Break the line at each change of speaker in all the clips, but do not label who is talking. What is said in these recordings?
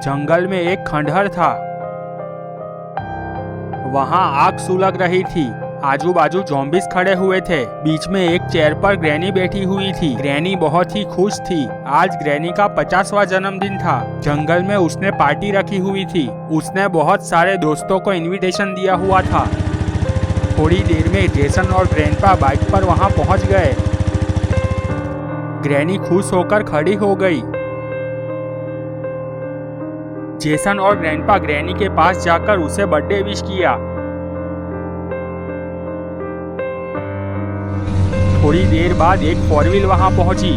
जंगल में एक खंडहर था। वहां आग सुलग रही थी। आजू बाजू ज़ॉम्बीज़ खड़े हुए थे। बीच में एक चेयर पर ग्रैनी बैठी हुई थी। ग्रैनी बहुत ही खुश थी। आज ग्रैनी का 50वां जन्मदिन था। जंगल में उसने पार्टी रखी हुई थी। उसने बहुत सारे दोस्तों को इनविटेशन दिया हुआ था। थोड़ी देर में जेसन और ग्रैंडपा बाइक पर वहां पहुंच गए। ग्रैनी खुश होकर खड़ी हो गई। जेसन और ग्रैंडपा ग्रैनी के पास जाकर उसे बर्थडे विश किया। थोड़ी देर बाद एक 4 व्हील वहां पहुंची।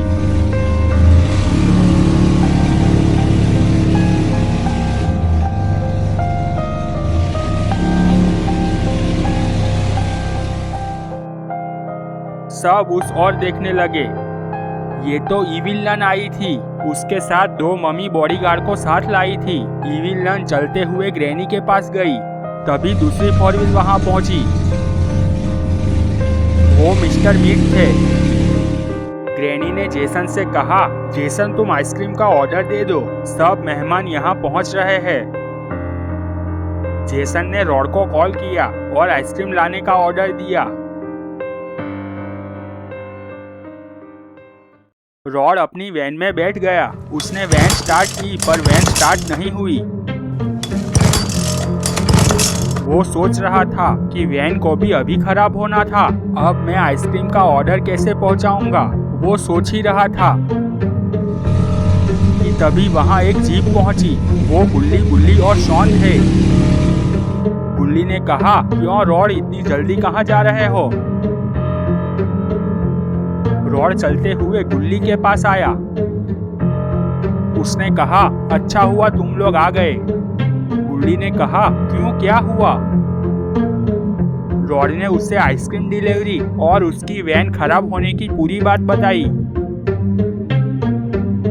सब उस ओर देखने लगे। ये तो इविल नन आई थी। उसके साथ 2 मम्मी बॉडीगार्ड को साथ लाई थी। इविल नन चलते हुए ग्रैनी के पास गई। तभी दूसरी 4 व्हील वहां पहुंची। वो मिस्टर मीट थे। ग्रैनी ने जेसन से कहा, जेसन तुम आइसक्रीम का ऑर्डर दे दो, सब मेहमान यहाँ पहुँच रहे हैं। जेसन ने रॉड को कॉल किया और आइसक्रीम लाने का ऑर्डर दिया। रॉड अपनी वैन में बैठ गया। उसने वैन स्टार्ट की पर वैन स्टार्ट नहीं हुई। वो सोच रहा था कि वैन को भी अभी खराब होना था। अब मैं आइसक्रीम का ऑर्डर कैसे पहुंचाऊंगा, वो सोच ही रहा था कि तभी वहां एक जीप पहुंची। वो गुल्ली और शॉन थे। गुल्ली ने कहा, क्यों रॉड इतनी जल्दी कहाँ जा रहे हो? रॉड चलते हुए गुल्ली के पास आया। उसने कहा, अच्छा हुआ तुम लोग आ गए। गुल्ली ने कहा, क्यों, क्या हुआ? रॉड ने उसे आइसक्रीम डिलीवरी और उसकी वैन खराब होने की पूरी बात बताई।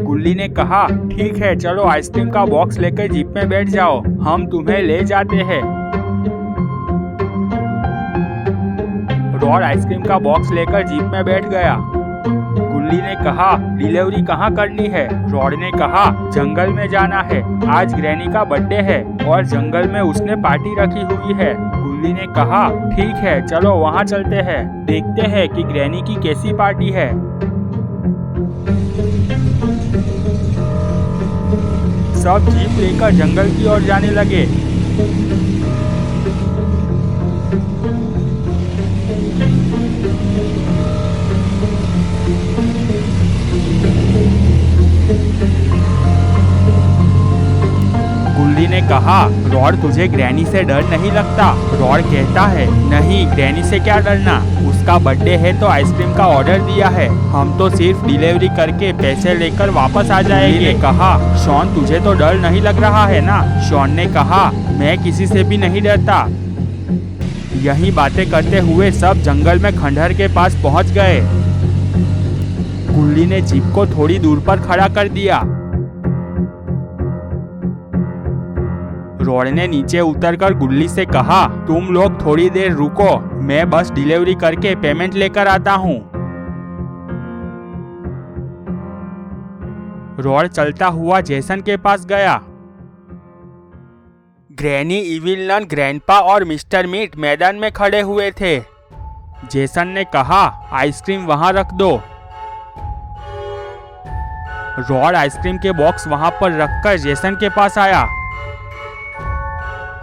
गुल्ली ने कहा, ठीक है चलो आइसक्रीम का बॉक्स लेकर जीप में बैठ जाओ, हम तुम्हें ले जाते हैं। रॉड आइसक्रीम का बॉक्स लेकर जीप में बैठ गया। गुल्ली ने कहा, डिलीवरी कहाँ करनी है? रॉड ने कहा, जंगल में जाना है, आज ग्रैनी का बर्थडे है और जंगल में उसने पार्टी रखी हुई है। गुल्ली ने कहा, ठीक है चलो वहाँ चलते हैं, देखते हैं कि ग्रैनी की कैसी पार्टी है। सब जीप लेकर जंगल की ओर जाने लगे। गुल्ली ने कहा, रॉड तुझे ग्रैनी से डर नहीं लगता? रॉड कहता है, नहीं ग्रैनी से क्या डरना, उसका बर्थडे है तो आइसक्रीम का ऑर्डर दिया है, हम तो सिर्फ डिलीवरी करके पैसे लेकर वापस आ जाएंगे। गुल्ली ने कहा, शॉन तुझे तो डर नहीं लग रहा है ना? शॉन ने कहा, मैं किसी से भी नहीं डरता। यही बातें करते हुए सब जंगल में खंडहर के पास पहुंच गए। गुल्ली ने जीप को थोड़ी दूर पर खड़ा कर दिया। रॉड ने नीचे उतरकर गुल्ली से कहा, तुम लोग थोड़ी देर रुको, मैं बस डिलीवरी करके पेमेंट लेकर आता हूँ। रॉड चलता हुआ जेसन के पास गया। ग्रैनी, इविल नन, ग्रैंडपा और मिस्टर मीट मैदान में खड़े हुए थे। जेसन ने कहा, आइसक्रीम वहां रख दो। रॉड आइसक्रीम के बॉक्स वहां पर रखकर जेसन के पास आया।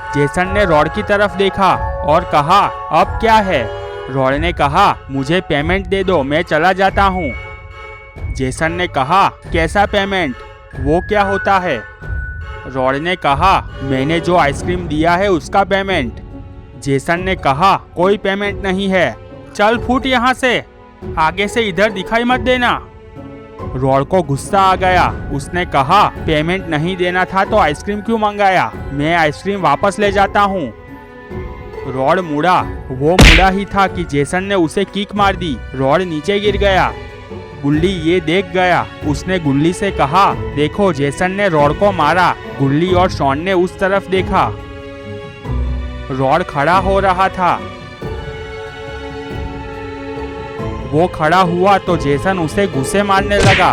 जेसन ने रॉड की तरफ देखा और कहा, अब क्या है? रॉड ने कहा, मुझे पेमेंट दे दो, मैं चला जाता हूँ। जेसन ने कहा, कैसा पेमेंट, वो क्या होता है? रॉड ने कहा, मैंने जो आइसक्रीम दिया है उसका पेमेंट। जेसन ने कहा, कोई पेमेंट नहीं है, चल फूट यहाँ से, आगे से इधर दिखाई मत देना। रॉड को गुस्सा आ गया। उसने कहा, पेमेंट नहीं देना था तो आइसक्रीम क्यों मंगाया? मैं आइसक्रीम वापस ले जाता हूँ। रॉड मुड़ा। वो मुड़ा ही था कि जेसन ने उसे किक मार दी। रॉड नीचे गिर गया। गुल्ली ये देख गया। उसने गुल्ली से कहा, देखो जेसन ने रॉड को मारा। गुल्ली और शॉन ने उस तरफ देखा। रॉड खड़ा हो रहा था। वो खड़ा हुआ तो जेसन उसे घुसे मारने लगा।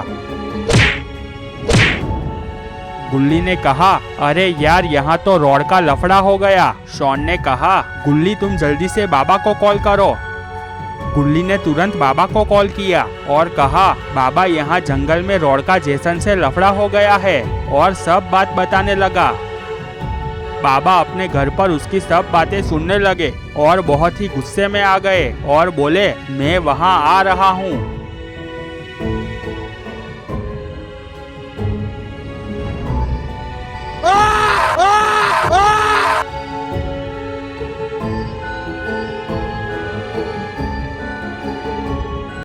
गुल्ली ने कहा, अरे यार यहाँ तो रॉड का लफड़ा हो गया। शॉन ने कहा, गुल्ली तुम जल्दी से बाबा को कॉल करो। गुल्ली ने तुरंत बाबा को कॉल किया और कहा, बाबा यहाँ जंगल में रॉड का जेसन से लफड़ा हो गया है, और सब बात बताने लगा। बाबा अपने घर पर उसकी सब बातें सुनने लगे और बहुत ही गुस्से में आ गए और बोले, मैं वहाँ आ रहा हूँ।